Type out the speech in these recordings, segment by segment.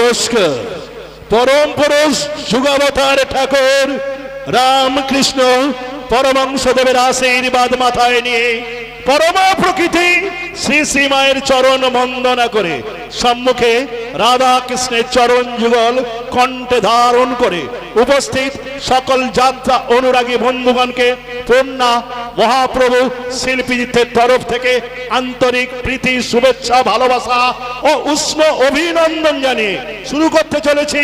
নমস্কার। পরম পুরুষ যুগাবতার ঠাকুর রামকৃষ্ণ পরমহংসদেবের আশীর্বাদ মাথায় নিয়ে পরমা প্রকৃতি শ্রী শ্রী মায়ের চরণ বন্দনা করে সম্মুখে রাধা কৃষ্ণের চরণ যুগল কণ্ঠে ধারণ করে উপস্থিত সকল যাত্রা অনুরাগী বন্ধুগণকে পূর্ণা মহাপ্রভু শিল্পীদের তরফ থেকে আন্তরিক প্রীতি শুভেচ্ছা ভালোবাসা ও উষ্ণ অভিনন্দন জানিয়ে শুরু করতে চলেছি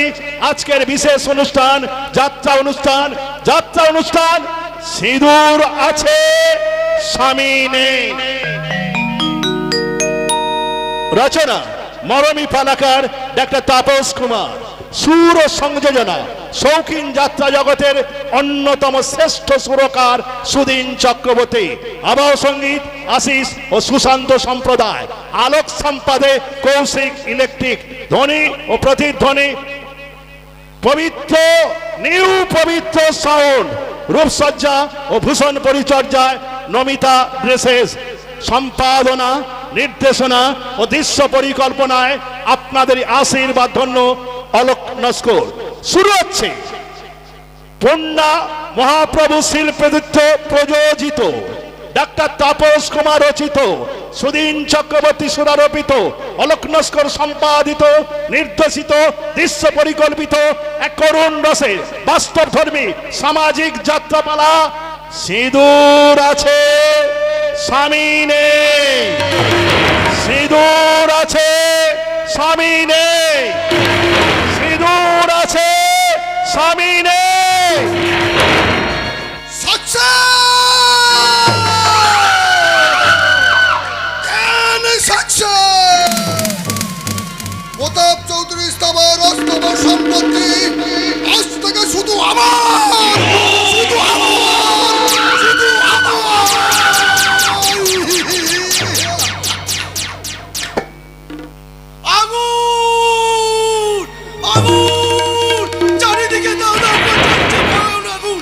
আজকের বিশেষ অনুষ্ঠান যাত্রা অনুষ্ঠান সিঁদুর আছে স্বামী নেই। রচনা মরমী পালাকার ডাক্তার তাপস কুমার, সুর ও সংযোজনা শৌখিন যাত্রা জগতের অন্যতম শ্রেষ্ঠ সুরকার সুদিন চক্রবর্তী, আবহ সঙ্গীত আশিস ও সুশান্ত সম্প্রদায়, আলোক সম্পাদে কৌশিক ইলেকট্রিক, ধ্বনি ও প্রতিধ্বনি পবিত্র সাউন্ড, রূপসজ্জা ও ভূষণ পরিচর্যায় নমিতা ড্রেসেস, সম্পাদনা নির্দেশনা ও দৃশ্য পরিকল্পনায় আপনাদের আশীর্বাদ ধন্য অলোক নস্কর। শুরু হচ্ছে পূর্ণা মহাপ্রভু শিল্পীদত্ত প্রযোজিত ডাক্তার তাপস কুমার রচিত সুদিন চক্রবর্তী সুরারোপিত অলোক নস্কর সম্পাদিত নির্দেশিত দৃশ্য পরিকল্পিত এক করুণ রসে বাস্তবধর্মী সামাজিক যাত্রাপালা সিঁদুর আছে স্বামী নেই। সিঁদুর আছে স্বামী নেই। সিঁদুর আছে স্বামী নেই। প্রতাপ চৌধুরী স্থাবর অস্তবর সম্পত্তি আজ থেকে শুধু আমার, শুধু আমার, শুধু আমার। আগুন আগুন চারিদিকে আগুন,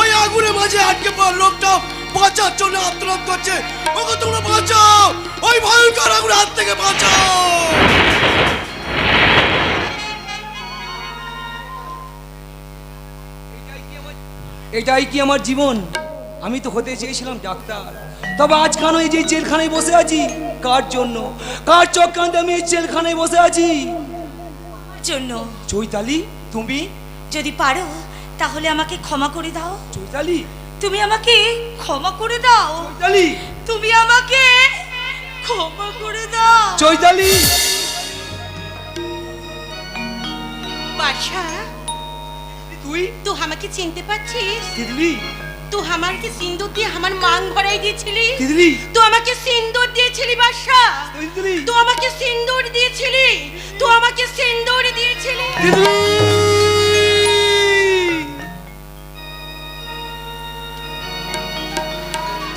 ওই আগুনের মাঝে আটকে পড়া লোকটা বাঁচার জন্য আত্মনাদ করছে। ওকে তোমরা বাঁচাও, ওই ভয়ঙ্কর আগুনের হাত থেকে বাঁচাও। এটাই কি আমার জীবন? আমি তো হতে চেয়েছিলাম ডাক্তার, তবে আজ কেন এই যে জেলখানায় বসে আছি? কার জন্য, কার চক্রান্তে আমি এই জেলখানায় বসে আছি? জন্য। চৈতালি, তুমি যদি পারো তাহলে আমাকে ক্ষমা করে দাও। চৈতালি, তুমি আমাকে ক্ষমা করে দাও। চৈতালি, তুমি আমাকে ক্ষমা করে দাও। চৈতালি। বাদশা, তুই তুই আমাকে চিনতে পারছিস? তিতলি, তুই আমাকে সিন্দুর দিয়ে আমার মান ভরাই দিয়েছিলি। তিতলি, তুই আমাকে সিন্দুর দিয়েছিলি বাদশা। তিতলি, তুই আমাকে সিন্দুর দিয়েছিলি। তুই আমাকে সিন্দুর দিয়েছিলি। তিতলি।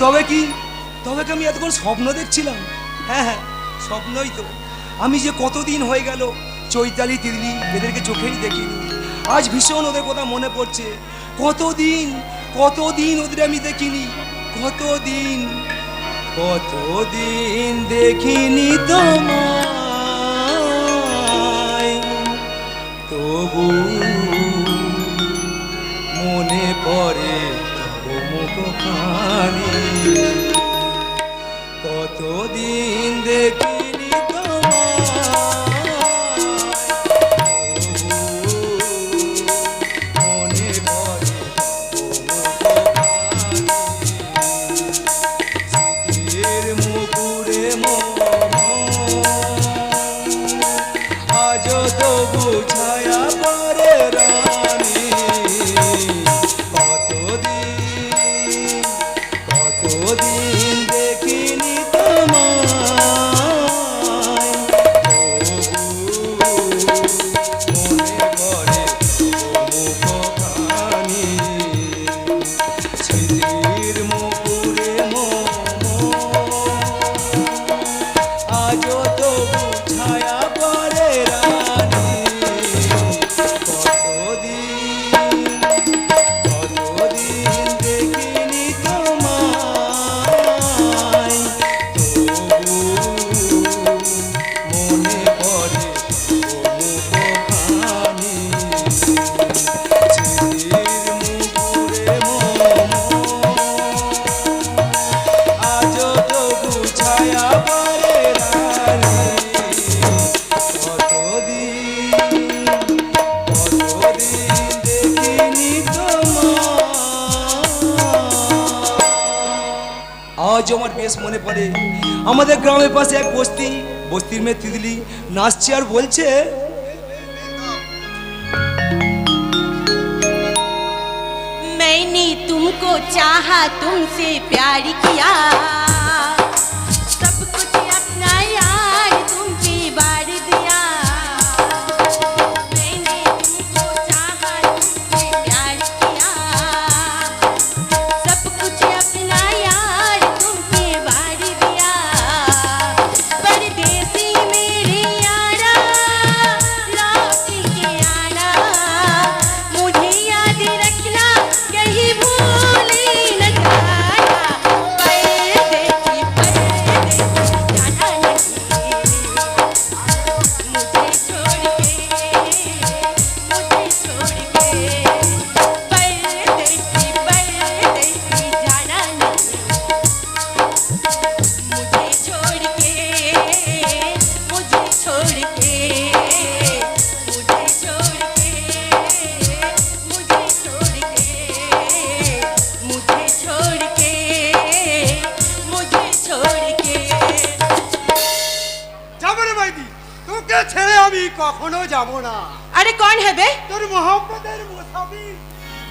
তবে কি আমি এতক্ষণ স্বপ্ন দেখছিলাম? হ্যাঁ হ্যাঁ, স্বপ্নই তো। আমি যে কতদিন হয়ে গেল চৈতালি, তিতলি এদেরকে চোখেই দেখিনি। আজ ভীষণ ওদের কথা মনে পড়ছে। কতদিন ওদের আমি দেখিনি। কতদিন দেখিনি তোমায়, তবু মনে পড়ে তবু মুখখানি। কতদিন দেখিনি আজও আমার বেশ মনে পড়ে। আমাদের গ্রামের পাশে এক বস্তির মেয়ে তিতলি নাচছে আর বলছে, मैंने तुमको चाहा तुमसे प्यार किया सब कुछ अपना यार तुमसे बार दिया मैंने तुमको चाहा तुमसे प्यार किया सब कुछ अपना यार तुमसे बार दिया परदेसी मेरे यारा लौट के आना मुझे याद रखना कहीं भूल न जाना परदेसी जाना नहीं मुझे छोड़ के परदेसी जाना नहीं मुझे छोड़ के मुझे छोड़ के मुझे छोड़ के मुझे छोड़ के मुझे छोड़ के मुझे छोड़ के যাবো রে মাইদি, তোকে ছেড়ে আমি কখনো যাব না। अरे कौन है बे তোর মোহাম্মদের মুসাফির,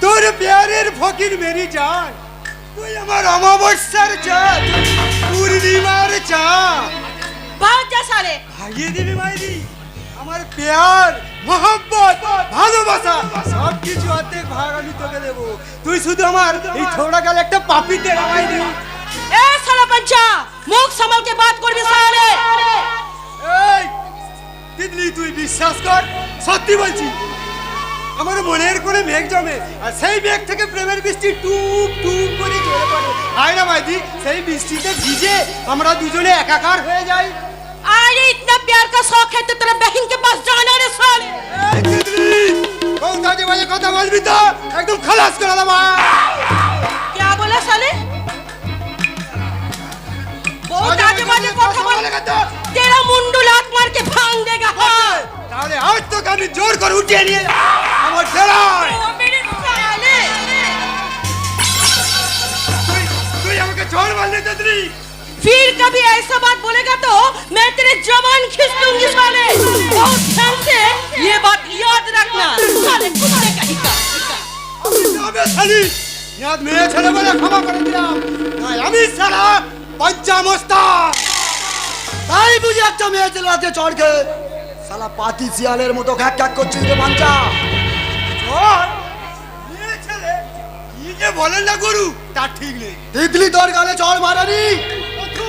তোর প্যারের ফকির মেরি জান, তুই আমার অমাবস্যার চাঁদ, পূর্ণিমার চাঁদ। भाग जा साले ভাগিয়ে দিবি মাইদি, আমার প্যার মোহাম্মত ভালোবাসা সব কিছু অর্ধেক ভাগ আমি তোকে দেবো। তুই শুধু আমার এই ছোড়া গেলে একটা পাপিতে রাখাই দিবি। ए साला पंचा मुख संभल के बात करबी साले এই তিতলি, তুই বিশ্বাস কর, সত্যি বলছি, আমার মনের করে মেঘ জমে আর সেই মেঘ থেকে প্রেমের বৃষ্টি টুপ টুপ করে ঝরে পড়ে। আয় না মাইদি, সেই বৃষ্টিতে ভিজে আমরা দুজনে একাকার হয়ে যাই। अरे इतना प्यार का शौक है तो तेरा बहन के पास जाना रे साले এই তিতলি, কোন কাজে বাজে কথা বলবি তো একদম খালাস করে দেবো। क्या बोला साले बहुत आगे बाजे কথা বল तेरा मुंडू लात मार के भांग देगा हाँ তাহলে আজ তোকে আমি জোর করে উঠিয়ে নিয়ে যাবো আমার ডেরায়। ओ मेरे साले তুই আমাকে জোর মারলি তিতলি। फिर कभी ऐसा बात बोलेगा तो मैं तेरे जवान खींच लूंगी साले बहुत ध्यान से ये बात याद रखना साले कुत्ते का हिक्का যাবে শালি, ইয়াদ মেয়ে ছেলে বলে ক্ষমা করে দিলাম, তাই আমি সারা পঞ্চামস্তান। তাই বুঝি একটা মেয়ে ছেলে রাতে চড় খেয়ে শালা পাতি শিয়ালের মতো ঘ্যাক ঘ্যাক করছিস রে বাঞ্চা। ওর মেয়ে ছেলে কি যে বলেন না গুরু, তা ঠিক নেই। তিতলি তোর গালে চড় মারানি। বন্ধু,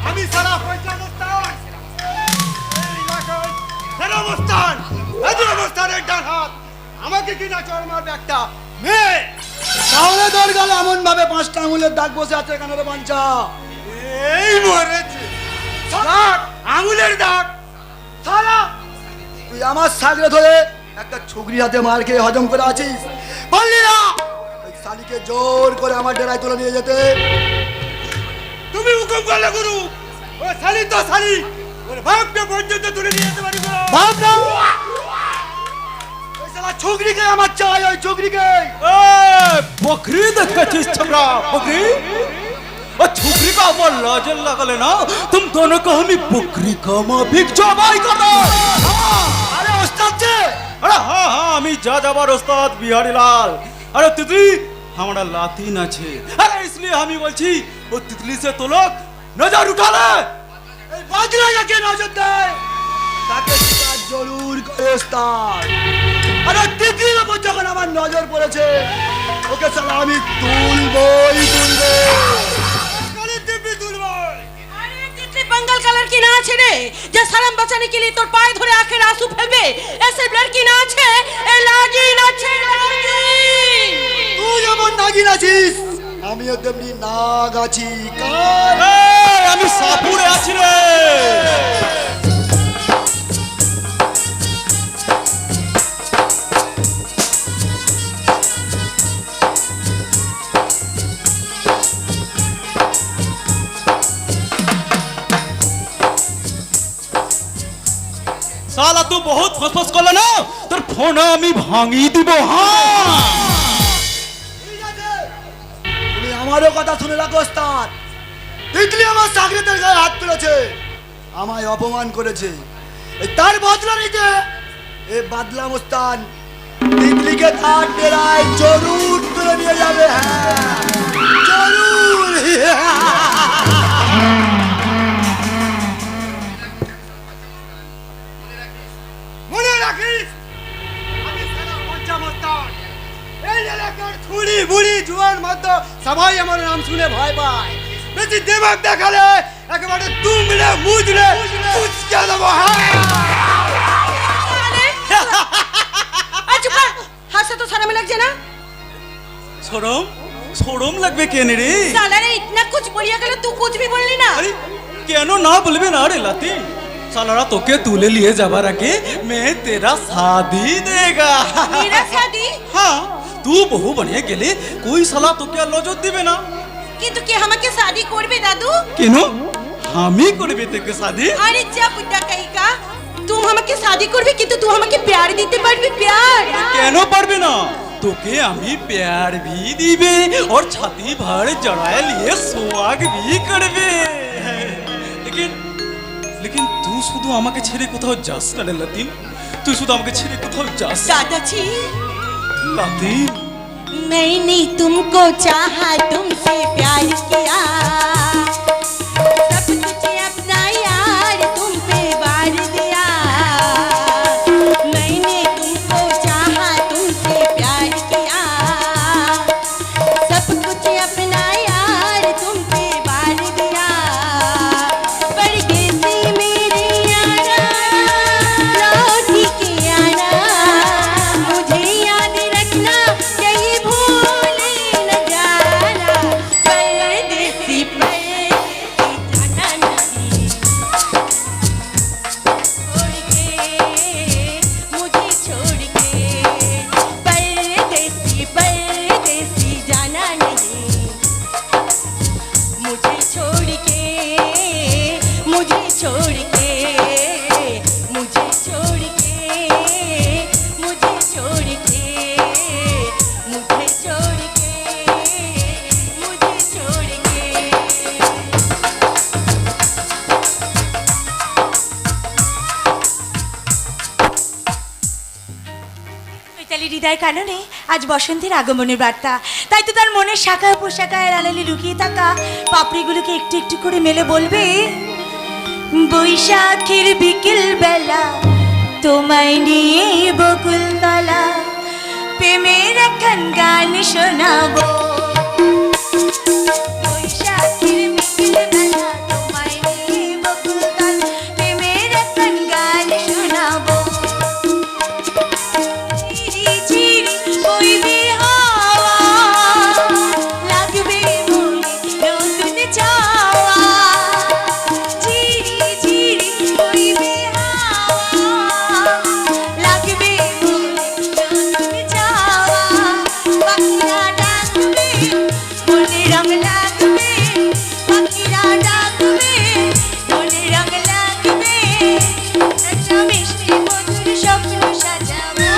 আমি সারা পঞ্চামস্তান, এই এলাকায় সেরা অবস্থান, এদের অবস্থানের ডান হাত, আমাকে কিনা চড় মারবে একটা মেয়ে। তাহলে তোর গালে এমন ভাবে 5টা আঙুলের দাগ বসে আছে কেন রে বাঞ্চা? এই মরেছে, দাগ, আঙুলের দাগ, সারা তুই আমার সাগরে ধরে একটা ছুগরি হাতে মার খেয়ে হজম করে আছিস, পারলি না ওই শালিকে জোর করে আমার ডেরায় তুলে নিয়ে যেতে। তুমি হুকুম করলে গুরু, ও শালি তো শালি, ওর বাপকে পর্যন্ত তুলে নিয়ে যেতে পারি গুরু। ভাব না ওই শালা ছুগরিকে আমার চাই, ওই ছুগরিকে। বকরি দেখেছিস ছোকরা বকরি और छुकरी का वो लाजल लगले ना तुम दोनों को हम बकरी का माफिक जबाई कर दो। আরে ওস্তাদ যে अरे हाँ हाँ আমি যা যাবার ওস্তাদ বিহারি লাল। अरे तितली हमारा लाती ना छे, अरे इसलिए हम ही বলছি ও तितली से तो लोग नजर उठा ले। এই বাজরা যাকে নজর দেয় তাকে শিকার জরুর করে ওস্তাদ। আরে তিতলির উপর যখন আমার নজর পড়েছে ওকে শালা আমি তুলবই তুলবো। কালে দিব্যি দুর্বল। अरे कितने बंगाल का लड़की नाच है रे जो शर्म बचाने के लिए तोर पाए धरे आंखें आंसू फेलबे ऐसे लड़की नाच है ए लागी नाच है लागी তুই যেমন নাগিন আছিস আমিও তেমনি নাগ আছি। কার এই, আমি সাপুরে আছি রে। साला तू बहुत फसफस करले ना তোর ফোন আমি ভাঙি দিব। হ্যাঁ ঠিক আছে, তুমি আমারও কথা শুনে রাখো ওস্তাদ। তিতলি আমার চাকরিদের গায়ে হাত তুলেছে, আমায় অপমান করেছে। তার বদলা নিতে এ বাদলা মুস্তান তিতলিকে তার ডেরায় জরুর তুলে নিয়ে যাবে। হ্যাঁ জরুর। মনে রাখিস আমি সারা পঞ্চামস্তান, এই এলাকার ছুরি বুড়ি জুয়ার মধ্যে সবাই আমার নাম শুনে ভয় পায়। বেশি দেমাগ দেখালে একেবারে তুমড়ে মুজড়ে কুচকে দেবো। হাসতে তো শরম লাগছে না? শরম শরম লাগবে কেন রে? साला रे इतना कुछ बोलिया गया तू कुछ भी बोलली ना। আরে কেন না বলবে না রে লাতি? সালারা তোকে তুলে নিয়ে যাবার আগে मैं तेरा शादी देगा। मेरा शादी? हाँ तू बहु बनिए गेले कोई साला তোকে লজত দিবে না। কিন্তু কে আমাকে শাদি করবে দাদু? কেন আমি করবে তোকে শাদি? আরে যা বুদ্ধা কাহিকা, तुम আমাকে শাদি করবে কিন্তু তুই আমাকে প্যার দিতে পারবি? প্যার কেন পারবে না? তোকে আমি प्यार भी দিবে और छाती भर जड़ाए लिए सुहाग भी करবে। लेकिन लेकिन तू শুধু আমাকে ছেড়ে কোথাও যাস না রে লাতিন, তুই শুধু আমাকে ছেড়ে কোথাও যাস না। दादाजी লাতিন मैंने तुमको चाहा, तुमसे प्यार किया, सब कुछ अपना यार तुम पे वार दिया। मैंने तुमको चाहा, तुमसे प्यार किया, सब कुछ अपना यार तुम पे वार दिया। परदेसी मेरे यारा लौट के आना, मुझे याद रखना कहीं भूल न जाना। परदेसी जाना नहीं, छोड़ के मुझे छोड़ के। परदेसी जाना नहीं, मुझे छोड़ के मुझे छोड़ के मुझे छोड़ के मुझे छोड़ के मुझे छोड़ के मुझे छोड़ के। চৈতালি হৃদয়ের কারণে আজ বসন্তের আগমনের বার্তা, তাই তো তার মনের শাখায় পোশাকায় আড়ালে লুকিয়ে থাকা পাপড়িগুলোকে একটু একটু করে মেলে বলবে, বৈশাখের বিকেল বেলা তোমায় নিয়ে বকুলতলা প্রেমের একখান গান শোনাবো। বৈশাখের বিকেল বেলা তোমায় নিয়ে বকুলতলা প্রেমের একখান গান শোনাবো। ঝিরি ঝিরি বইবে হাওয়া, লাগবে মনে নতুন চাওয়া। ঝিরি ঝিরি বইবে হাওয়া, লাগবে মনে নতুন চাওয়া। পাখিরা ডাকবে, মনে রং লাগবে, পাখিরা ডাকবে, মনে রং লাগবে। একটা মিষ্টি মধুর স্বপ্ন সাজাবো,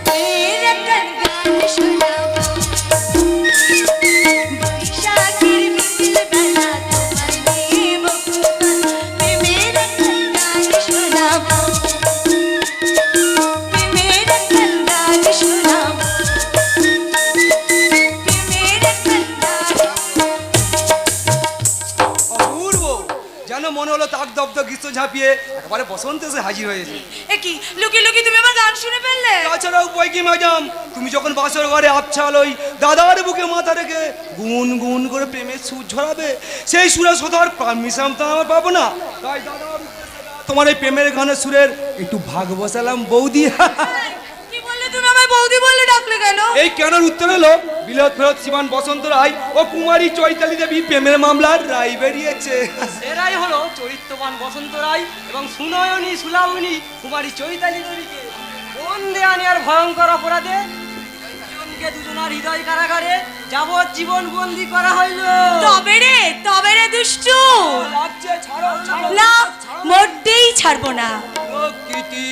প্রেমের একখান গান শোনাবো। বৈশাখের বিকেল বেলা তোমায় নিয়ে বকুলতলা প্রেমের একখান গান শোনাবো, প্রেমের একখান গান শোনাবো, প্রেমের একখান গান। অপূর্ব, যেন মনে হলো তাক দব্দ গ্রীষ্ম ঝাঁপিয়ে একেবারে বসন্ত এসে হাজির হয়েছে। এ কি লুকি লুকি তুমি আমার গান শুনে ফেললে? তাছাড়া উপায় কি ম্যাডাম, তুমি যখন বাসর ঘরে আবছাল ওই দাদার বুকে মাথা রেখে গুন গুন করে প্রেমের সুর ঝরাবে, সেই সুরে শোধার পারমিশন তো আমার পাবো না। তাই দাদা তোমার এই প্রেমের গানের সুরের একটু ভাগ বসালাম বৌদি। কি বললে তুমি আমায় বৌদি বললে ডাকলে কেন? এই কেনার উত্তর হলো বিলত ফেরত শ্রীমান বসন্ত রায় ও কুমারী চৈতালি দেবী প্রেমের মামলার রায় বেরিয়েছে। এরাই হলো চরিত্রবান বসন্ত রায় এবং সুনয়নী সুলাভনী কুমারী চৈতালি দেবীকে বন্দে আনে আর ভয়ঙ্কর অপরাধে দুজনকে দুজনার হৃদয় কারাগারে যাবজ্জীবন বন্দি করা হইল। তবে রে দুষ্টু, লাগছে ছাড়ো ছাড়ো। না মোটেই ছাড়বো না। প্রকৃতি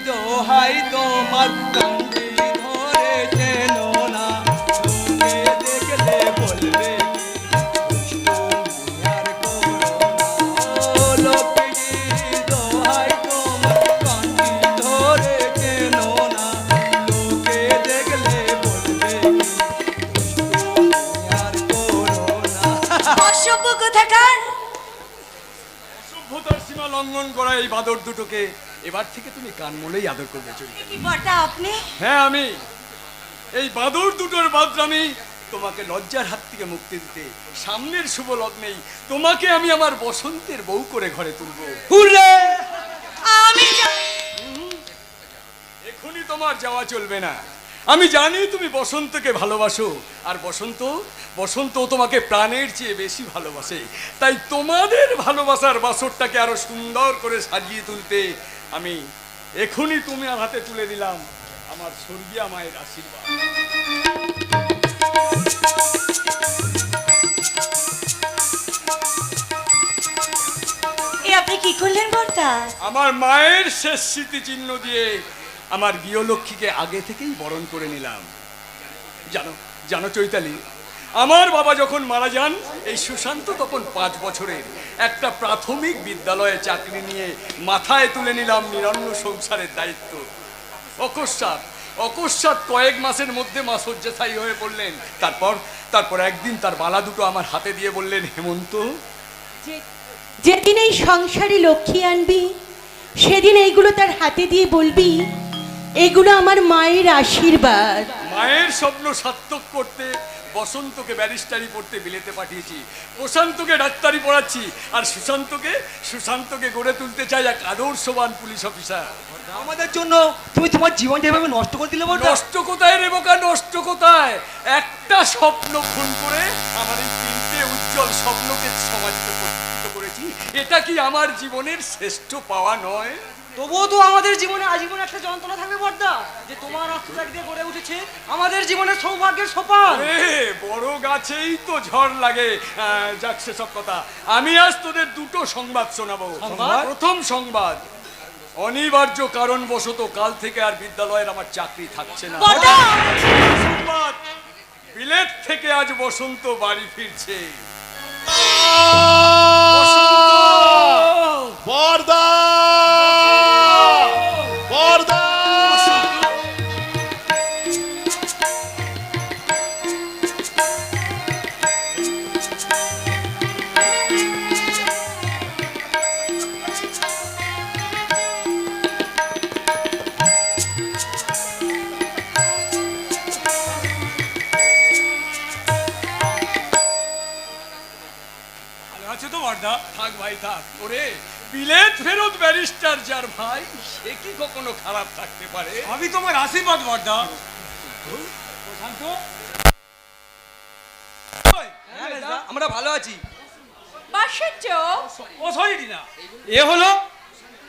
দোহাই তোমার কান্দি ধরে চেনো না, তুমি দেখলে বলবে লঙ্ঘন করা এই বাদর দুটোকে এবার থেকে তুমি কান মলেই আদর করবে চৈতালি। কি বর্দা আপনি? হ্যাঁ, আমি এই বাদর দুটোর বাদরামি তোমাকে লজ্জার হাত থেকে মুক্তি দিতে সামনের শুভ লগ্নেই তোমাকে আমি আমার বসন্তের বউ করে ঘরে তুলবো। আমি এখনই তোমার যাওয়া চলবে না। আমি জানি তুমি বসন্তকে ভালোবাসো, আর বসন্ত তোমাকে প্রাণের চেয়ে বেশি ভালোবাসে। তাই তোমাদের ভালোবাসার বাসরটাকে আরো সুন্দর করে সাজিয়ে তুলতে আমি এখনই তুমি আমার হাতে তুলে দিলাম আমার স্বর্গীয় মায়ের আশীর্বাদ। এ আপনি কি করলেন বর্দা? আমার মায়ের শেষ স্মৃতিচিহ্ন দিয়ে আমার গৃহলক্ষ্মীকে আগে থেকেই বরণ করে নিলাম। জানো চৈতালি, আমার বাবা যখন মারা যান, এই সুশান্ত তখন 5 বছরের। একটা প্রাথমিক বিদ্যালয়ে চাকরি নিয়ে মাথায় তুলে নিলাম নিরন্ন সংসারের দায়িত্ব। অকস্মাৎ কয়েক মাসের মধ্যে মা শয্যাশায়ী হয়ে পড়লেন। তারপর একদিন তার বালা দুটো আমার হাতে দিয়ে বললেন, হেমন্ত, যেদিন এই সংসারে লক্ষ্মী আনবি সেদিন এইগুলো তার হাতে দিয়ে বলবি, এগুলো আমার মায়ের আশীর্বাদ। মায়ের স্বপ্ন সার্থক করতে বসন্তকে ব্যারিস্টারি পড়তে বিলেতে পাঠিয়েছি, প্রশান্তকে ডাক্তারি পড়াচ্ছি, আর সুশান্তকে গড়ে তুলতে চাই এক আদর্শবান পুলিশ অফিসার। আমাদের জন্য তুমি তোমার জীবনটা এভাবে নষ্ট করে দিলে বর্দা। নষ্ট কোথায় রে বোকা, নষ্ট কোথায়? একটা স্বপ্ন খুন করে আমার এই 3টে উজ্জ্বল স্বপ্নকে সমাজিত করেছি। এটা কি আমার জীবনের শ্রেষ্ঠ পাওয়া নয়? তবুও তো আমাদের জীবনে আজীবন একটা যন্ত্রণা থাকবে বর্দা, যে তোমার অর্থত্যাগ দিয়ে গড়ে উঠেছে আমাদের জীবনের সৌভাগ্যের সোপান। বড় গাছেই তো ঝড় লাগে। যাক, সেসব কথা। আমি আজ তোদের 2টো সংবাদ শোনাবো। প্রথম সংবাদ, অনিবার্য কারণবশত কাল থেকে আর বিদ্যালয়ের আমার চাকরি থাকছে না। সংবাদ, বিলেত থেকে আজ বসন্ত বাড়ি ফিরছে। বর্দা, বর্দা, আছো তো বর্দা? থাক ভাই থাক। ওরে, বিলেত ফেরত ব্যারিস্টার যার ভাই, সে কি কখনো খারাপ থাকতে পারে? আমি তোমার আশীর্বাদ বর্দা। আমরা ভালো আছি। বাসুচ্চ ও সরি না, এ হলো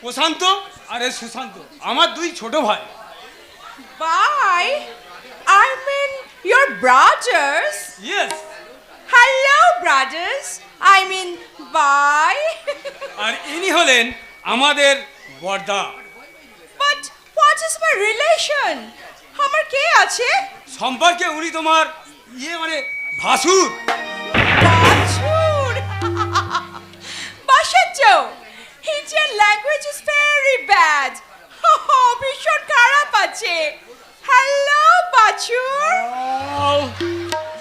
প্রশান্ত আর এ সুশান্ত, আমার 2 ছোট ভাই। Bye. I mean your brothers. Yes. Hello brothers. I mean bye. আর ইনি হলেন আমাদের বর্দা। But what is my relation? আমার কে আছে? সম্পর্কে উনি তোমার মানে ভাসুর। বাছুর। বাসুচ্চ, Indian language is very bad. ভীষণ খারাপ আছে। হ্যালো বাছুর।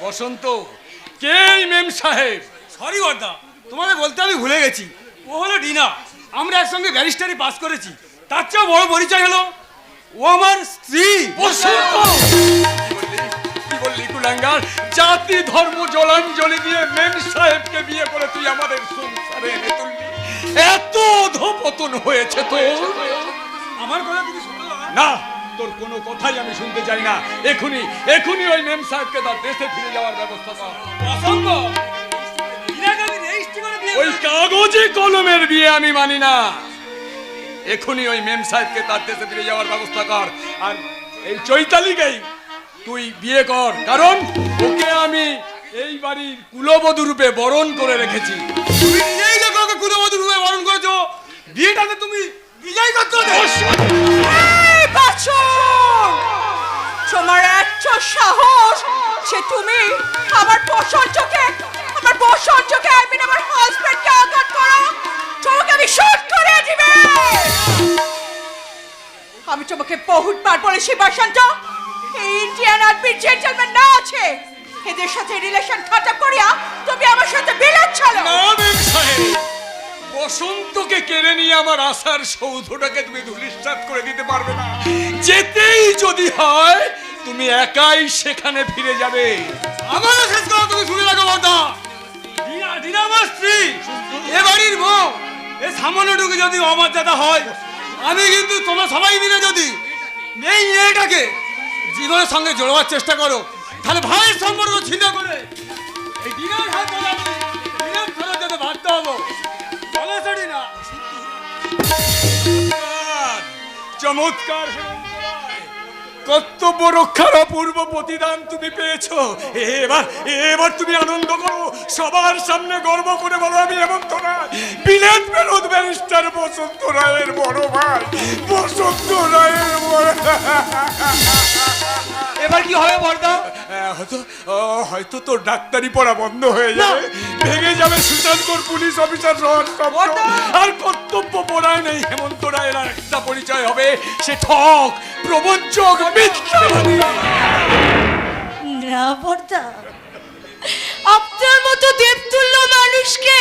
বসন্ত, কে এই মেম সাহেব? সরি বর্দা, তোমাকে বলতে আমি ভুলে গেছি। ও হলো ডিনা, আমরা একসঙ্গে ব্যারিস্টারি পাস করেছি। তার চেয়েও বড় পরিচয় হলো ও আমার স্ত্রী। বসন্ত, কি বললি কুলাঙ্গার? জাতি ধর্ম জলাঞ্জলি দিয়ে মেম সাহেবকে বিয়ে করে তুই আমাদের সংসারে এনে তুললি। এত অধঃপতন হয়েছে তো? আমার কথা তুমি শুনতে না, তোর কোনো কথাই আমি শুনতে চাই না। এখনই ওই মেম সাহেবকে তার দেশে ফিরে যাওয়ার ব্যবস্থা কর। অসম্ভব। ডিনাকে আমি রেজিস্ট্রি করে দিয়ে ওই কাগজে কলমের বিয়ে আমি মানি না। এখনই ওই মেম সাহেবকে তার দেশে ফিরে যাওয়ার ব্যবস্থা কর। আর এই চৈতালিকেই তুই বিয়ে কর, কারণ ওকে আমি এই বাড়ির কুলবধূ রূপে বরণ করে রেখেছি। তুমি নিজেই দেখো ওকে কুলবধূ রূপে বরণ করেছো, বিয়েটাতে তুমি বিজয় করছো। এই বাছুর, তোমার এত সাহস যে তুমি আমার বসন্তকে I mean আমার হাজবেন্ডকে আঘাত করো। তোমাকে আমি শুট করে দিবে। আমি তোমাকে বহুতবার বলেছি বসন্ত, ইন্ডিয়ান আর্মি জেন্টলম্যান না আছে, এদের সাথে রিলেশন খারাপ করিয়া তুমি আমার সাথে বিলেত চলো। না মেম সাহেব, বসন্তকে কেড়ে নিয়ে আমার আশার সৌধটাকে তুমি ধূলিসাৎ করে দিতে পারবে না। যেতেই যদি হয় তুমি একাই সেখানে ফিরে যাবে। আমার শেষ কথা তুমি শুনে রাখো বর্দা। দিনা আমার স্ত্রী, এ বাড়ির বউ, এ সামান্যটুকু যদি অমর্যাদা হয়, আমি কিন্তু তোমরা সবাই মিলে যদি এই মেয়েটাকে জীবনের সঙ্গে জড়াবার চেষ্টা করো, তাহলে ভাইয়ের সম্পর্ক ছিন্ন করে এই দিনের হাত ধরে আমি দিনের ফেরত যেতে বাধ্য হবো। চলো ছাড়ি না। চমৎকার কর্তব্য রক্ষার অপূর্ব প্রতিদান তুমি পেয়েছো। এবার তুমি আনন্দ করো, সবার সামনে গর্ব করে বলো আমি হেমন্ত রায়, বিলেত ফেরত ব্যারিস্টার বসন্ত রায়ের বড় ভাই, বসন্ত রায়ের বড়। এবার কি হবে বর্দা? হয়তো তোর ডাক্তারি পড়া বন্ধ হয়ে যাবে, ভেঙে যাবে সুশান্তর পুলিশ অফিসার আর কর্তব্য পরায়ণ এই হেমন্ত রায়ের আর একটা পরিচয় হবে, সে ঠক, প্রবঞ্চক, মিথ্যাবাদী। না বর্দা, আপনার মতো দেবতুল্য মানুষকে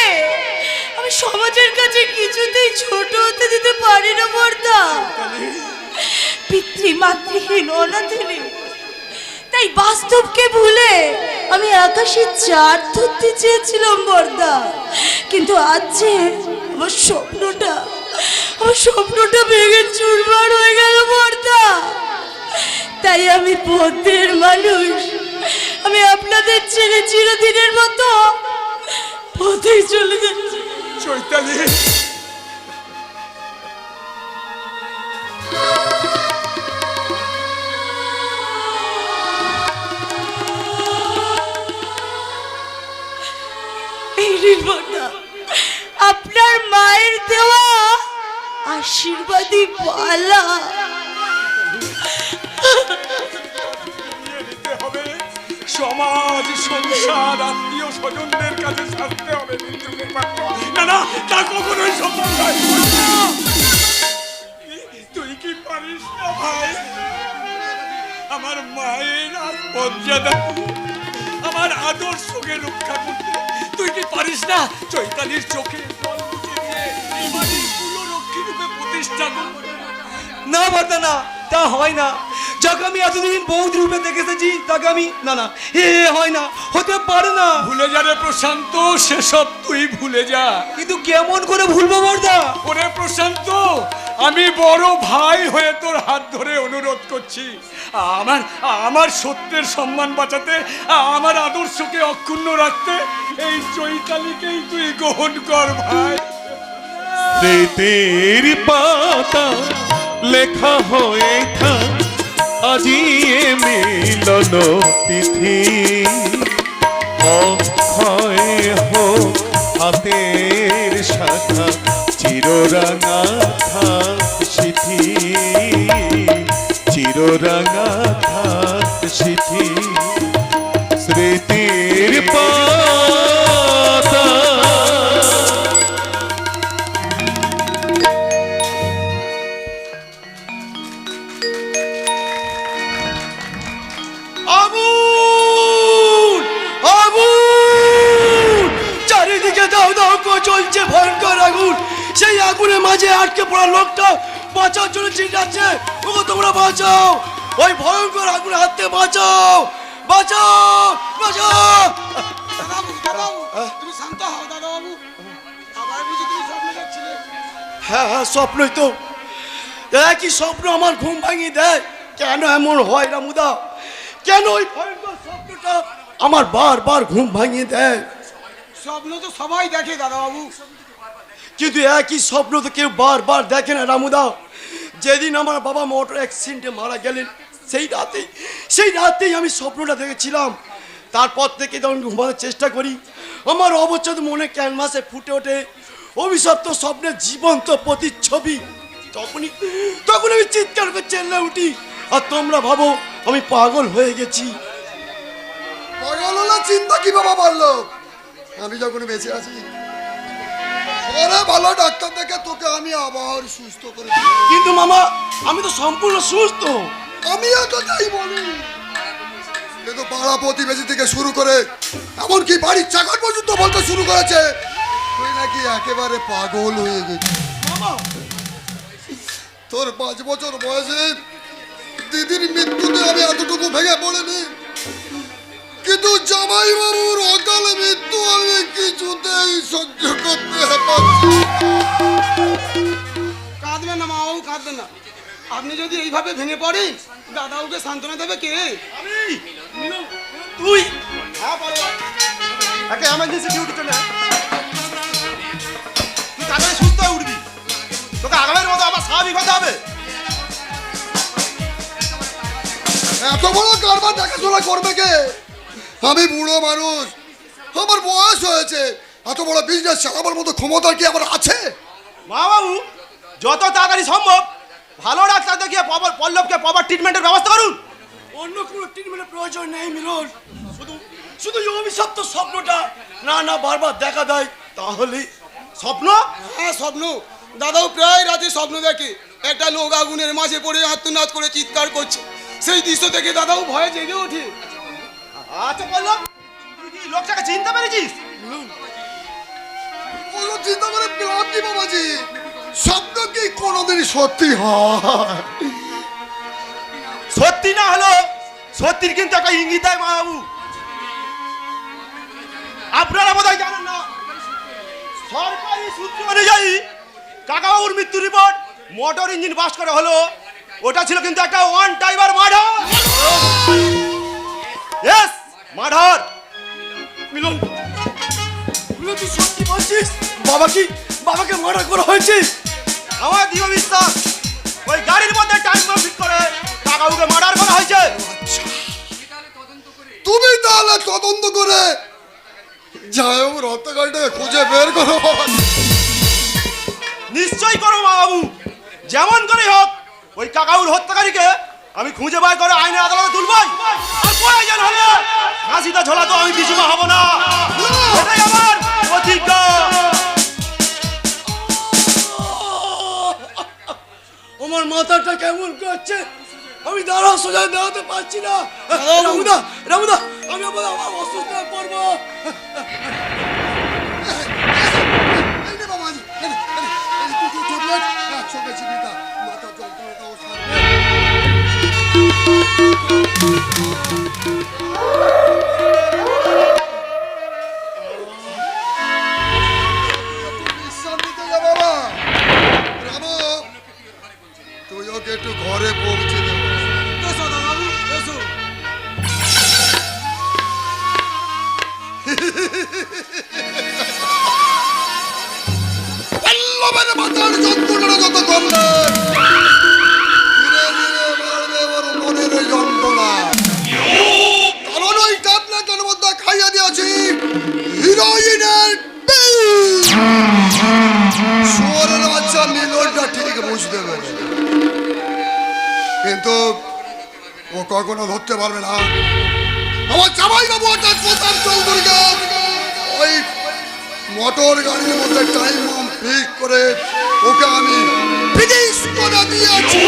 আমি সমাজের কাছে কিছুতেই ছোট হতে দিতে পারি না বর্দা। পিতৃমাতৃহীন অনাথিনী, তাই বাস্তবকে ভুলে আমি আকাশে চাঁদ ধরতে চেয়েছিলাম বর্দা, কিন্তু আজ যে আমার স্বপ্নটা ভেঙে চুরমার হয়ে গেল বর্দা। তাই আমি পথের মানুষ, আমি আপনাদের ছেড়ে চিরদিনের মতো পথেই চলে যাচ্ছি। চৈতালি, আপনার মায়ের দেওয়া আশীর্বাদী পালা। সমাজ, সংসার, আত্মীয় স্বজনদের কাছে শাস্তি হবে। না না, তা কখনোই সম্ভব নয়। তুই কি পারিস না ভাই আমার মায়ের মর্যাদা, আমার আদর্শকে রক্ষা করতে? তুই কি পারিস না চৈতালির চোখে জল মুছে দিয়ে এই বাড়ির কুলরক্ষী রূপে প্রতিষ্ঠা করতে? না বর্দা, না, তা হয় না। যাকে আমি এতদিন বৌদি রূপে দেখেছি তাকে আমি না, এ হয় না, হতে পারে না। ভুলে যা রে প্রশান্ত, সেসব তুই ভুলে যা। কিন্তু কেমন করে ভুলবো বর্দা? ওরে প্রশান্ত, আমি বড় ভাই হয়ে তোর হাত ধরে অনুরোধ করছি, আমার সত্যের সম্মান বাঁচাতে, আমার আদর্শকে অক্ষুণ্ণ রাখতে এই চৈতালিকেই তুই গ্রহণ কর ভাই। স্মৃতির পাতা লেখা হয়ে থাক আজি এ মিলন তিথি, অক্ষয় হোক হাতের শাখা, চিররাঙা থাক সিথি, চিররাঙা থাক সিথি। স্মৃতির পাতা আগুন, আগুন, চারিদিকে দাও দাও করে চলছে ভয়ঙ্কর আগুন। সেই আগুনের মাঝে আটকে পড়া লোকটা বাঁচার জন্য চিল্লাচ্ছে, ওগো তোমরা বাঁচাও, ওই ভয়ঙ্কর আগুনের হাত থেকে বাঁচাও, বাঁচাও, বাঁচাও। তুমি শান্ত হও দাদাবাবু। আবার বুঝি তুমি স্বপ্ন দেখছিলে? হ্যাঁ হ্যাঁ, স্বপ্নই তো। একই স্বপ্ন আমার ঘুম ভাঙিয়ে দেয়। কেন এমন হয় রামুদা? কেন ওই ভয়ঙ্কর স্বপ্নটা আমার বারবার ঘুম ভাঙিয়ে দেয়? স্বপ্ন তো সবাই দেখে দাদাবাবু, কিন্তু একই স্বপ্ন তো কেউ বারবার দেখে না রামুদা। যেদিন আমার বাবা মোটর অ্যাক্সিডেন্টে মারা গেলেন, সেই রাতেই আমি স্বপ্নটা দেখেছিলাম। তারপর থেকে যখন ঘুমানোর চেষ্টা করি, আমার অবচ্ছেদ মনে ক্যানভাসে ফুটে ওঠে অভিশপ্ত স্বপ্নের জীবন্ত প্রতিচ্ছবি। তখন আমি চিৎকার করে চেল্লে উঠি, আর তোমরা ভাবো আমি পাগল হয়ে গেছি। পাগল হলো চিন্তা কি বাবা বললো? আমি যখন বেঁচে আছি, ওরে ভালো ডাক্তার দেখে তোকে আমি আবার সুস্থ করে দিই। কিন্তু মামা, আমি তো সম্পূর্ণ সুস্থ। আমিও তো তাই বলি, কিন্তু পাড়া প্রতিবেশী থেকে শুরু করে এমনকি বাড়ির চাকর পর্যন্ত বলতে শুরু করেছে তুই নাকি একেবারে পাগল হয়ে গেছিস। তোর 5 বছর বয়সে দিদির মৃত্যুতে আমি এতটুকু ভেঙে পড়িনি, কিন্তু জামাই বাবুর অকাল মৃত্যু আমি কিছুতেই সহ্য করতে পারছি না। কাঁদবেন না মাও, কাঁদবেন না। আপনি যদি এইভাবে ভেঙে পড়েন, দাদাকে সান্ত্বনা দেবে কে? তুই হ্যাঁ বলো। একটা এমার্জেন্সি ডিউটি চলে আয়। তুই তাড়াতাড়ি সুস্থ হয়ে উঠবি, তোকে আগামীর মতো আবার স্বাভাবিক হতে হবে। এত বড় কারবার দেখাশোনা করবে কে? আমি বুড়ো মানুষ, আমার বয়স হয়েছে, এত বড় বিজনেস চালাবার মতো ক্ষমতা কি আমার আছে? মা বাবু, যত তাড়াতাড়ি সম্ভব ভালো ডাক্তার দেখিয়ে পল্লবকে প্রপার ট্রিটমেন্টের ব্যবস্থা করুন। অন্য কোনো ট্রিটমেন্টের প্রয়োজন নেই মিলন, শুধু শুধু এই অভিশপ্ত স্বপ্নটা না বারবার দেখা দেয় তাহলে। স্বপ্ন? হ্যাঁ স্বপ্ন। দাদাও প্রায় রাতে স্বপ্ন দেখে একটা লোক আগুনের মাঝে পড়ে আত্মনাদ করে চিৎকার করছে। সেই দৃশ্য দেখে দাদাও ভয়ে জেগে ওঠে। আচ্ছা পল্লব, তুই কি লোকটাকে চিনতে পেরেছিস? কোনো চিন্তা করে প্লান কি বাবাজি? স্বপ্ন কি কোনোদিন সত্যি হয়? সত্যি না হলো সত্যির কিন্তু একটা ইঙ্গিত দেয় মা বাবু। আপনারা বোধহয় জানেন না, সরকারি সূত্র অনুযায়ী কাকাবাবুর মৃত্যু রিপোর্ট মোটর ইঞ্জিন বাস্ট করে হলো, ওটা ছিল কিন্তু একটা one timer murder. Yes, murder. Milan, Milan তুই সত্যি বলছিস? বাবাকে মার্ডার করা হয়েছে? আমার দৃঢ় বিশ্বাস, ওই গাড়ির মধ্যে টাইম বম ফিট করে কাকাবাবুকে মার্ডার করা হয়েছে। তুমি তাহলে তদন্ত করে জামাইবাবুর হত্যাকাণ্ডটাকে খুঁজে বের করো। নিশ্চয়ই করো মা বাবু, যেমন করে হোক ওই কাকাউর হত্যাকারীকে আমি খুঁজে বার করে আইনের আদালতে তুলবই। আর প্রয়োজন হলে ফাঁসিতে ঝোলা তো আমি পিছু হব না, এটাই আমার প্রতিজ্ঞা। আমার মাথাটা কেমন করছে, আমি দাঁড়া সোজা দাঁড়াতে পারছি না। রামুদা, আমি আবার অসুস্থ হয়ে পড়বো। এই নে বাবাজি, এই নে, এই নে, দুটো চকলেট, একসঙ্গে চিবিটা, মাথা যন্ত্রণাটাও সারবে। বিশ্রাম নিতে যা বাবা। রামু, তুই ওকে একটু ঘরে পৌঁছে দেবো। এসো দাদাবাবু, এসো। পল্লবের মাথার যন্ত্রণা যত কমবে, ধীরে ধীরে বাড়বে ওর মনের যন্ত্রণা। কারণ ওই ট্যাবলেটের মধ্যে খাইয়ে দিয়েছি হিরোইনের বিষ। শুয়োরের বাচ্চা মিলনটা ঠিক বুঝতে পেরে, কিন্তু ও কখনো ধরতে পারবে না। আমার জামাই বাবু অর্থাৎ প্রতাপ চৌধুরীকে ওই মোটর গাড়ির মধ্যে টাইম বম ফিট করে ওকে আমি ফিনিশ করে দিয়েছি।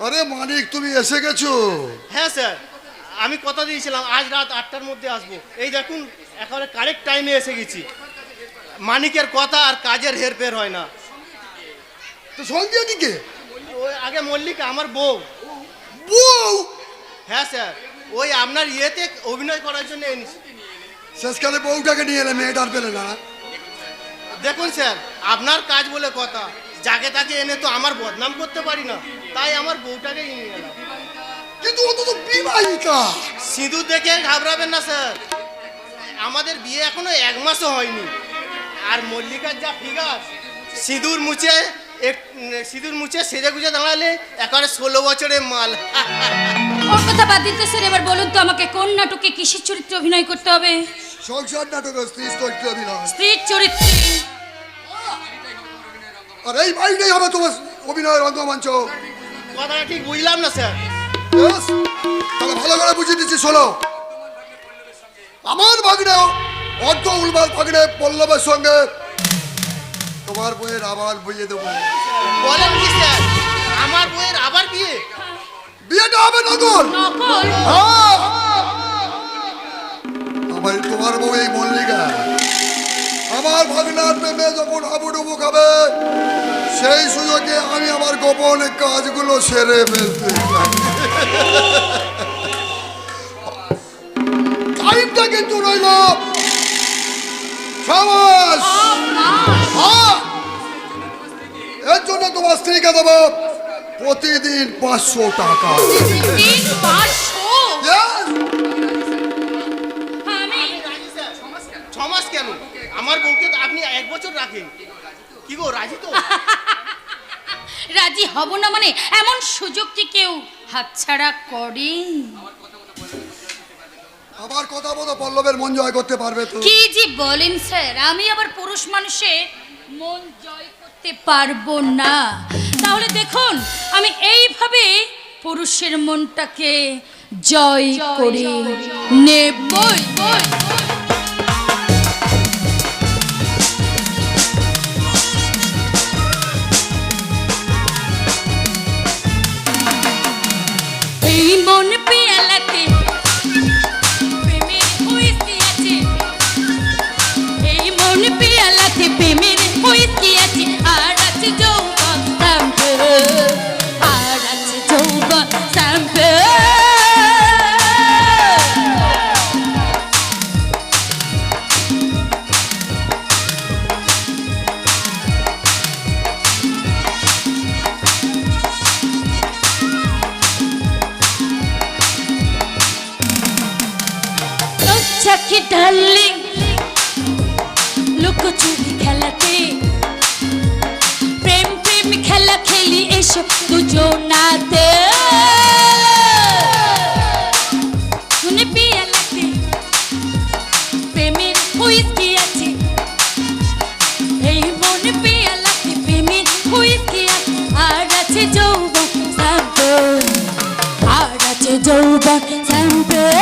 আরে মানিক, তুমি এসে গেছো? হ্যাঁ স্যার, আমি কথা দিয়েছিলাম আজ রাত 8টার মধ্যে আসবো। এই দেখুন একেবারে কারেক্ট টাইমে এসে গেছি। মানিকের কথা আর কাজের হেরফের হয় না। তো সঙ্গে কে? ওই আগে মল্লিকা, আমার বউ। বউ? হ্যাঁ স্যার, ওই আপনার ইয়েতে অভিনয় করার জন্য এনেছি। শেষকালে বউটাকে নিয়ে এলে, মেয়েটার পেলে না। দেখুন স্যার, আপনার কাজ বলে কথা, যাকে তাকে এনে তো আমার বদনাম করতে পারি না, তাই আমার বউটাকে নিয়ে এলাম। কিন্তু ও তো বিবাহিতা। সিঁদুর দেখে ঘাবড়াবেন না স্যার, আমাদের বিয়ে এখনো 1 মাসও হয়নি। আর মল্লিকার যা ফিগার, সিঁদুর মুছে সেজে গুজে দাঁড়ালে একেবারে 16 বছরের মাল। ওর কথা বাদ দিতে স্যার, এবার বলুন তো আমাকে কোন নাটকে কিসের চরিত্রে অভিনয় করতে হবে? সংসার নাটকে স্ত্রী চরিত্রে অভিনয়। স্ত্রীর চরিত্রে? আর এই বাড়িটাই হবে তোমার অভিনয়ের রঙ্গমঞ্চ। কথাটা ঠিক বুঝলাম না স্যার। Yes? তাহলে ভালো করে বুঝিয়ে দিচ্ছি, শোনো। আমার ভাগ্নে অর্ধ উলবার ভাগ্নে পল্লবের সঙ্গে তোমার বইয়ের আবার বিয়ে দেবো। বলেন কি স্যার, আমার বউয়ের আবার বিয়ে? বিয়েটা হবে নকল। নকল? হ্যাঁ, তোমার বউ এই মল্লিকা আমার ভাগনার প্রেমে যখন হাবুডুবু খাবে সেই সুযোগে আমি আমার গোপন কাজগুলো সেরে ফেলতে চাই। টাইমটা কিন্তু রইল সাবাস। এর জন্য তোমার স্ত্রীকে দেবো প্রতিদিন 500 টাকা। Yes! 6 মাস কেন? আমার বউকে তো আপনি 1 বছর রাখেন। কি গো, রাজি তো? রাজি হব না মানে এমন সুযোগ কি কেউ হাতছাড়া করে? আমার কথা বলো, পল্লবের মন জয় করতে পারবে তো? কি যে বলেন স্যার, আমি আবার পুরুষ মানুষের মন জয় করতে পারবো না। তাহলে দেখুন আমি এইভাবে পুরুষের মনটাকে জয় করে নেবই। এই মন পেয়ালাতে প্রেমের হুইস্কি আছে, এই মন পেয়ালাতে প্রেমের হুইস্কি আছে, আর আছে যৌবন শ্যাম্পেন, আর আছে যৌবন শ্যাম্পেন। চাকি ডার্লিং লুকোচুরি খেলাতে, প্রেম প্রেম খেলা খেলি এসো দুজনাতে। মনে পিয়ালাতে প্রেমের হুইস্কি আছে, এই মনে পিয়ালাতে প্রেমের হুইস্কি আছে, আর আছে যৌবন শ্যাম্পেন, আর আছে যৌবন শ্যাম্পেন।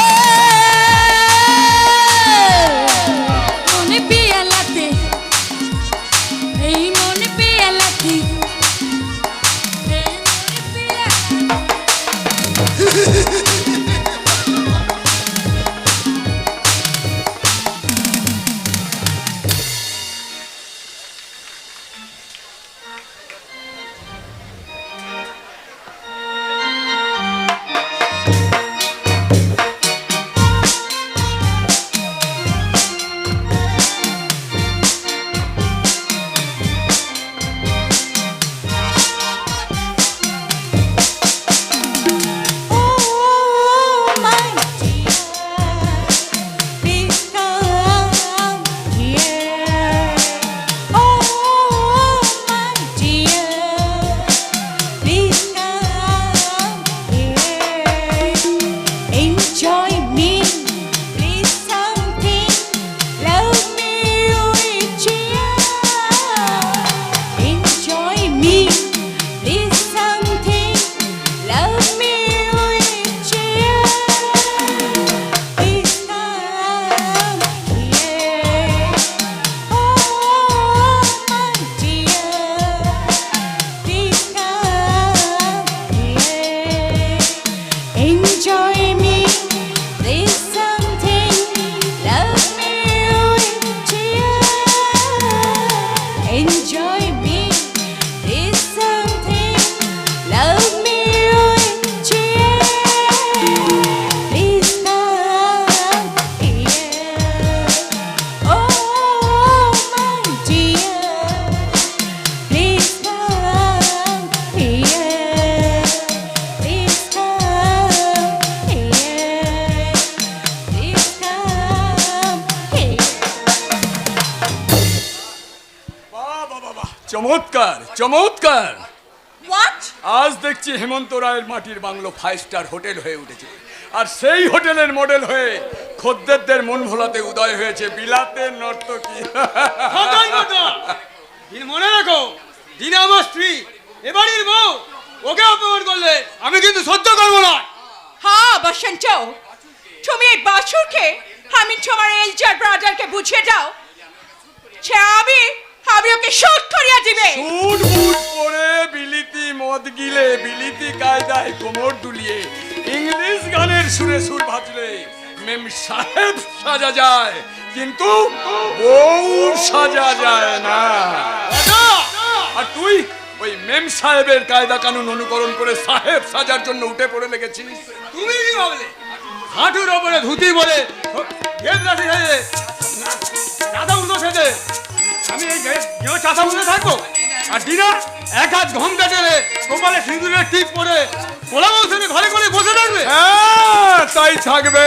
চমৎকার চমৎকার। হোয়াট? আজ দেখছি হেমন্ত রায়ের মাটির বাংলো 5 স্টার হোটেল হয়ে উঠেছে, আর সেই হোটেলের মডেল হয়ে খদ্দেরদের মন ভোলাতে উদয় হয়েছে বিলাতের নর্তকী। মনে রাখো, দিনে আমার স্ত্রী, এবাড়ির বউ, ওকে অপমান করলে আমি কিন্তু সহ্য করবো না। হ্যাঁ বসন্ত, তুমি এই বাছুরকে আমি তোমার এলজার ব্রাদারকে বুঝিয়ে দাও যে আমি ওকে শুট করিয়া দিবে। শুট বুট পরে বিলিতি মদ গিলে বিলিতি কায়দায় কোমর দুলিয়ে ইংলিশ গানের সুরে সুর ভাজলে মেম সাহেব সাজা যায়, কিন্তু বউ সাজা যায় না। আর তুই ওই মেম সাহেবের কায়দা কানুন অনুকরণ করে সাহেব সাজার জন্য উঠে পড়ে লেগেছিস। তুমি কি ভাবলে হাঁটুর ওপরে ধুতি বলে ঘেদরাটি হয়ে চাঁদা উঠো সেজে আমি এই চাঁদা উঠে থাকবো? আর দিনা এক হাত ঘম কাটে কপালে সিঁদুরের টিপ পরে পোলা বউসেনে ঘরে করে বসে থাকবে? হ্যাঁ, তাই থাকবে,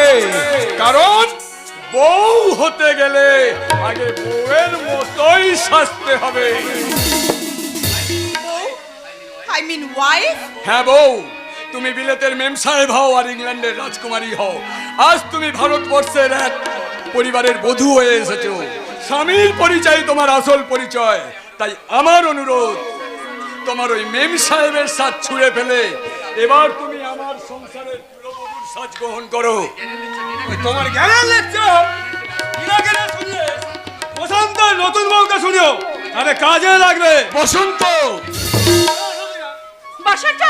কারণ বউ হতে গেলে আগে বউয়ের মতোই সাজতে হবে। I mean wife. হ্যাঁ বউ, তুমি বিলেতের মেম সাহেব হও আর ইংল্যান্ডের রাজকুমারী হও, আজ তুমি ভারতবর্ষের এক পরিবারের বধূ হয়ে এসেছো। স্বামীর পরিচয় তোমার আসল পরিচয়। তাই আমার অনুরোধ, তোমার ওই মেম সাহেবের সাজ ছুঁড়ে ফেলে এবার তুমি আমার সংসারের কুলবধূর সাজ গ্রহণ করো। তোমার জ্ঞানের লেকচার ইনাকে না শুনিয়ে বসন্ত নতুন বউকে শুনিও, আরে কাজে লাগবে। বসন্ত, বসন্ত,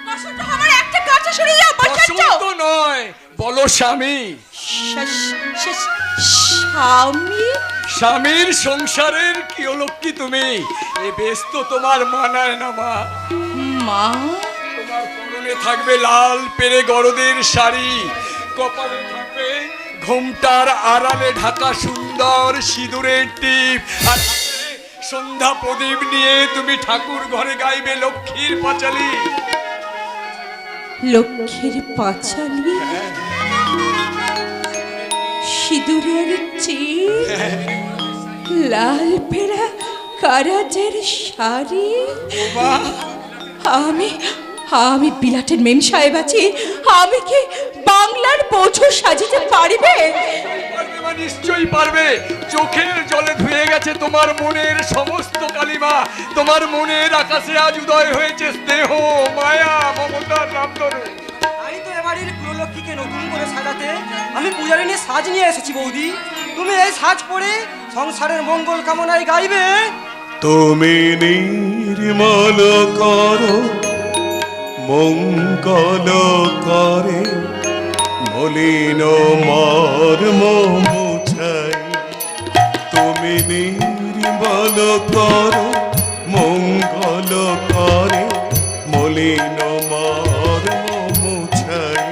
বসন্ত, আমার একটা কথা শুনে যাও। বসন্ত বসন্ত নয়, বলো স্বামী। স্বামী? স্বামীর সংসারের কি অলক্ষী তুমি, এ বেশ তো তোমার মানায় না মা। মা? তোমার পরনে থাকবে লাল পেরে গরদের শাড়ি, কপালে থাকবে ঘোমটার আড়ালে ঢাকা সুন্দর সিঁদুরের টিপ, আর হাতে সন্ধ্যা প্রদীপ নিয়ে তুমি ঠাকুর ঘরে গাইবে লক্ষ্মীর পাঁচালী। লক্ষ্মীর পাঁচালী, সিঁদুরের চিপ, লাল পেড়া কারাজের শাড়ি। আমি আমি বিলাটের মেম সাহেব আছি, আমি কি বাংলার বধূ সাজিতে পারিবে? পারবে মা, নিশ্চয়ই পারবে। চোখের জলে ধুয়ে গেছে তোমার মনের সমস্ত কালিমা। তোমার মনের আকাশে আজ উদয় হয়েছে স্নেহ, মায়া, মমতার রামধনু। আমি তো এবারের কুললক্ষ্মীকে নতুন করে সাজাতে আমি পূজারিনী সাজ নিয়ে এসেছি বৌদি। তুমি এই সাজ পরে সংসারের মঙ্গল কামনায় গাইবে। তুমি নির্মল করো মঙ্গল করে, মলিন মর্ম মুছাই। তুমি নির্মল করো মঙ্গল করে, মলিন মর্ম মুছাই।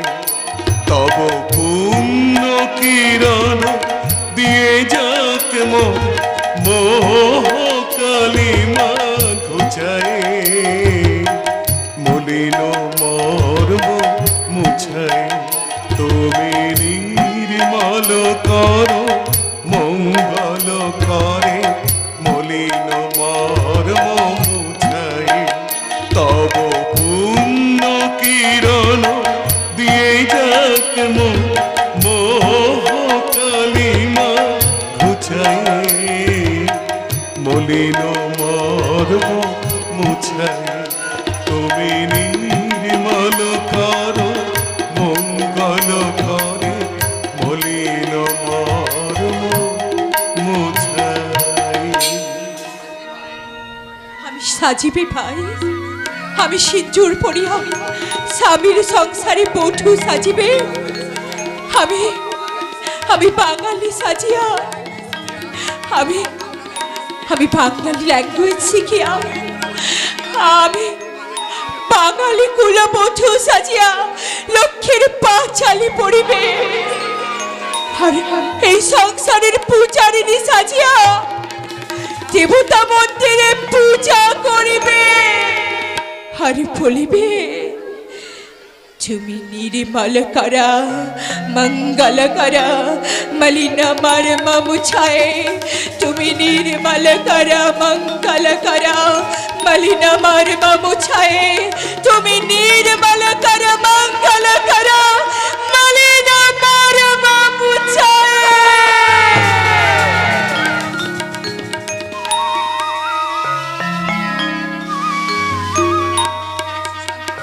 তব পুণ্য কিরণ দিয়ে যাক মোহ কালিমা ঘুচাই। মলিন মর্ম মুছাই। তুমি নির্মল করো মঙ্গল করে, মলিন মর্ম মুছাই। তব পুণ্য কিরণ দিয়ে যাক মোহ কালিমা ঘুচাই। মলিন মর্ম মুছাই। তুমি নির্মল করো মঙ্গল করে, মলিন মর্ম মুছাই। আমি সাজিবে ভাই, আমি সিঁদুর পরিয়া স্বামীর সংসারে বধূ সাজিবে। আমি আমি বাঙালি সাজিয়া, আমি আমি বাঙালি ল্যাঙ্গুয়েজ শিখিয়া, আমি বাঙালি কুলবধূ সাজিয়া লক্ষ্মীর পাঁচালী পড়িবে। আর এই সংসারের পূজারিনী সাজিয়া দেবতা মন্দিরে পূজা করিবে। আর বলিবে, তুমি নির্মল করা মঙ্গল করা, মলিন মর্ম মুছায়। তুমি নির্মল করা মঙ্গল করা, মলিন মর্ম মুছায়। তুমি নির্মল করা মঙ্গল করা, মলিন মর্ম মুছায়।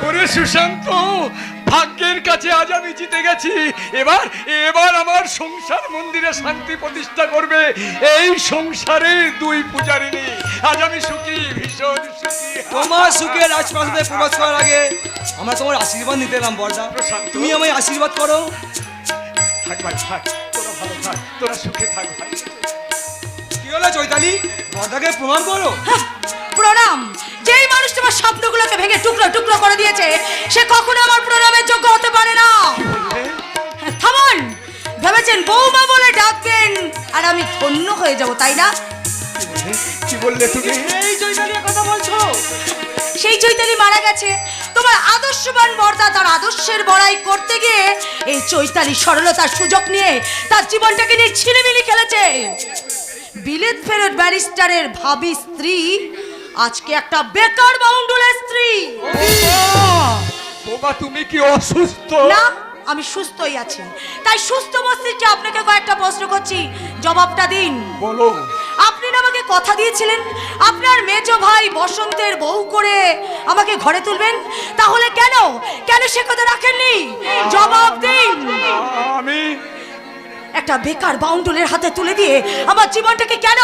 ওরে সুশান্ত, ভাগ্যের কাছে আজ আমি জিতে গেছি। এবার এবার আমার সংসার মন্দিরে শান্তি প্রতিষ্ঠা করবে এই সংসারের দুই পূজারিনী। আজ আমি সুখী, ভীষণ সুখী। তোমার সুখে রাজপ্রাসাদে প্রবেশ করার আগে আমরা তোমার আশীর্বাদ নিতে এলাম বর্দা। তুমি আমায় আশীর্বাদ করো। থাক ভাই থাক, তোরা ভালো থাক, তোরা সুখে থাক ভাই। কি হলো চৈতালি, বর্দাকে প্রমাণ করো। হ্যাঁ, প্রণাম। যেই মানুষ তোমার স্বপ্নগুলোকে ভেঙে টুকরো টুকরো করে দিয়েছে সে কখনো আমার প্রণামের যোগ্য হতে পারে না। হ্যাঁ, থামুন। ভেবেছেন বৌমা বলে ডাকবেন আর আমি ধন্য হয়ে যাব, তাই না? কি বললে তুমি? এই চৈতালির কথা বলছো? সেই চৈতালি মারা গেছে। তোমার আদর্শবান বর্দা তার আদর্শের বড়াই করতে গিয়ে এই চৈতালি সরলতার সুযোগ নিয়ে তার জীবনটাকে নিয়ে ছিনিমিনি খেলেছে। বিলেত ফেরত ব্যারিস্টারের ভাবি স্ত্রী আজকে একটা বেকার বাউন্ডুলের স্ত্রী। বাবা তুমি কি অসুস্থ? না, আমি সুস্থই আছি। তাই সুস্থ মস্তিষ্কে আপনাকে কয়েকটা প্রশ্ন করছি, জবাবটা দিন। বলো। আপনি না আমাকে কথা দিয়েছিলেন আপনার মেজো ভাই বসন্তের বউ করে আমাকে ঘরে তুলবেন, তাহলে কেন কেন সে কথা রাখেননি? জবাব দিন। আমি একটা বেকার বাউন্ডুলের হাতে তুলে দিয়ে আমার জীবনটাকে কেন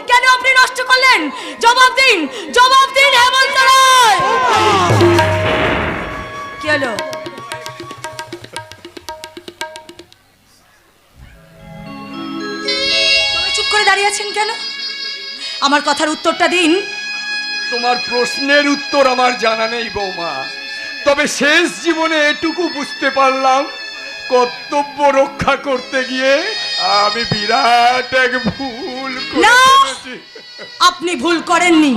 কেন আপনি নষ্ট করলেন? জবাব দিন, জবাব দিন হেমন্ত রায়। কি হলো? চুপ করে দাঁড়িয়ে আছেন কেন? আমার কথার উত্তরটা দিন। তোমার প্রশ্নের উত্তর আমার জানা নেই বৌমা, তবে শেষ জীবনে এটুকু বুঝতে পারলাম কর্তব্য রক্ষা করতে গিয়ে আমি বিরাট এক ভুল না, করেছি। আপনি ভুল করেননি।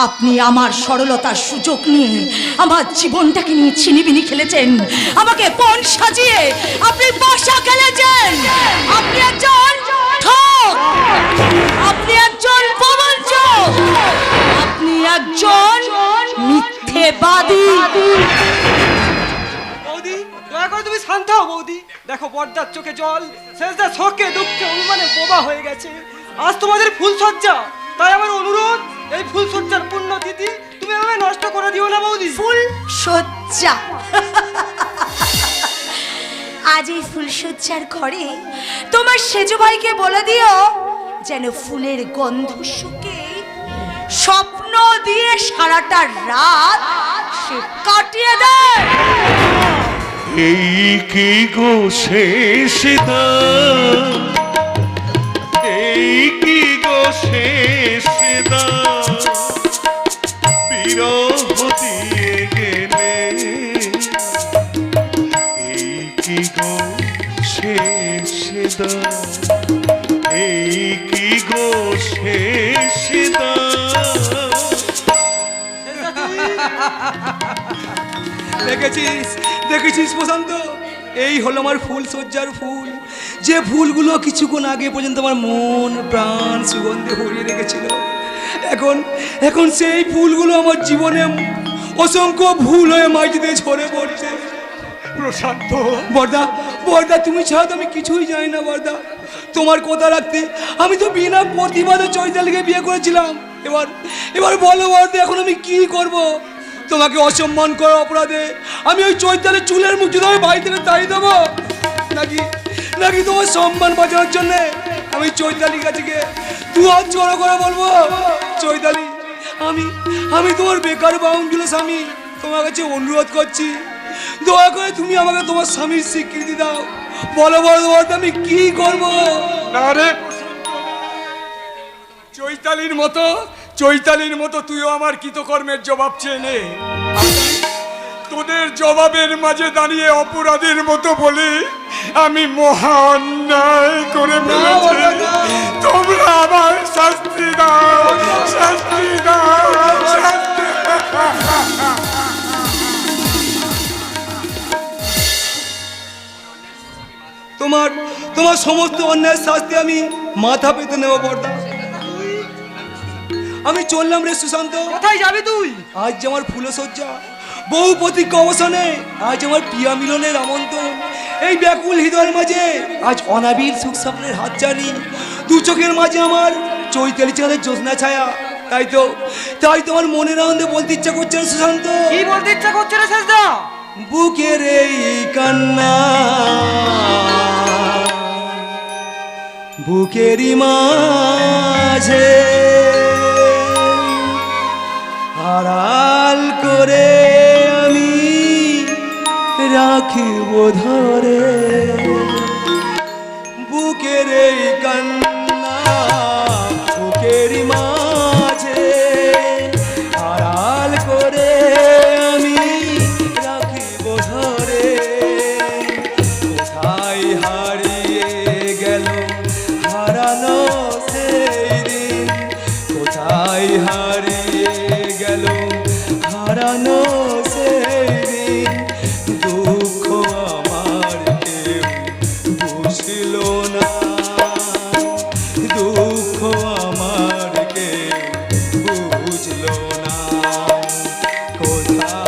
আপনি আমার সরলতার সুযোগ নিয়ে আমার জীবনটাকে নিয়ে ছিনিবিনি খেলেছেন, আমাকে পণ সাজিয়ে আপনি পাশা খেলেছেন। আপনি একজন ঠক, আপনি একজন প্রবঞ্চক, আপনি একজন মিথ্যেবাদী। বৌদি দয়া করে তুমি শান্ত হও বৌদি। দেখো বর্দার চোখে জল, শেষদা শোকে দুঃখে অভিমানে বোবা হয়ে গেছে। আজ তোমাদের ফুলসজ্জা, তাই আমার অনুরোধ এই ফুলসজ্জার পূর্ণ তিথি তুমি আমায় নষ্ট করে দিও না বৌদি। ফুল সজ্জা। আজ এই ফুলসজ্জার ঘরে তোমার সেজো ভাইকে বলে দিও যেন ফুলের গন্ধ শুকে স্বপ্ন দিয়ে সারাটা রাত সে কাটিয়ে দেয়। এই কি গো শেষ দান, এই কি গো শেষ দান, বিরহ দিয়ে গেলে, এই কি গো শেষ দান, এই কি গো শেষ দান। দেখেছিস দেখেছিস প্রশান্ত, এই হলো আমার ফুল সজ্জার ফুল, যে ফুলগুলো কিছুক্ষণ আগে পর্যন্ত আমার মন প্রাণ সুগন্ধে ভরিয়ে রেখেছিল। এখন এখন সেই ফুলগুলো আমার জীবনে অসংখ্য ভুল হয়ে মাটিতে ঝরে পড়ছে। প্রশান্ত, বর্দা বর্দা তুমি ছাড়া তো আমি কিছুই জানি না বর্দা। তোমার কথা রাখতে আমি তো বিনা প্রতিবাদে চৈতালিকে বিয়ে করেছিলাম। এবার এবার বলো বর্দা, এখন আমি কি করব? তোমাকে অসম্মান করার অপরাধে আমি ওই চৈতালির চুলের মুখ যদি আমি বাড়ি থেকে তাড়িয়ে দেবো, নাকি নাকি তোমার সম্মান বাঁচানোর জন্যে আমি চৈতালির কাছে গিয়ে দু হাত জড়ো করে বলবো, চৈতালি আমি আমি তোমার বেকার বাউন্ডুলে স্বামী তোমার কাছে অনুরোধ করছি, দয়া করে তুমি আমাকে তোমার স্বামীর স্বীকৃতি দাও। বলো বলো বলতে আমি কি করব? না রে চৈতালির মতো তুইও আমার কৃতকর্মের জবাব চেয়ে নে। তোদের জবাবের মাঝে দাঁড়িয়ে অপরাধীর মতো বলি আমি মহা অন্যায় করে ফেলেছি। তোমরা আমার শাস্তি দাও, শাস্তি দাও, শাস্তি দাও। তোমার তোমার সমস্ত অন্যায় শাস্তি আমি মাথা পেতে নেব বর্দা। আমি চললাম রে সুশান্ত। কোথায় যাবি তুই? আজ আমার ফুলসজ্জা, বহু প্রতীক্ষা অবসানে আজ আমার প্রিয়া মিলনের আমন্ত্রণ। এই ব্যাকুল হৃদয়ের মাঝে আজ অনাবিল সুখ স্বপ্নের হাত জানি, দু চোখের মাঝে আমার চৈতালি চাঁদের জ্যোৎস্না ছায়া। তাই তো আমার মনের আনন্দে বলতে ইচ্ছা করছে না সুশান্ত। কি বলতে ইচ্ছা করছে রে শেষদা? বুকের এই কান্না, বুকেরই মাঝে আড়াল করে আমি রাখিব ধরে। কোথায় হারিয়ে গেল হারানো সেই দিন, দুঃখ আমার কেউ বুঝল না, দুঃখ আমার কেউ বুঝল না, কোথায়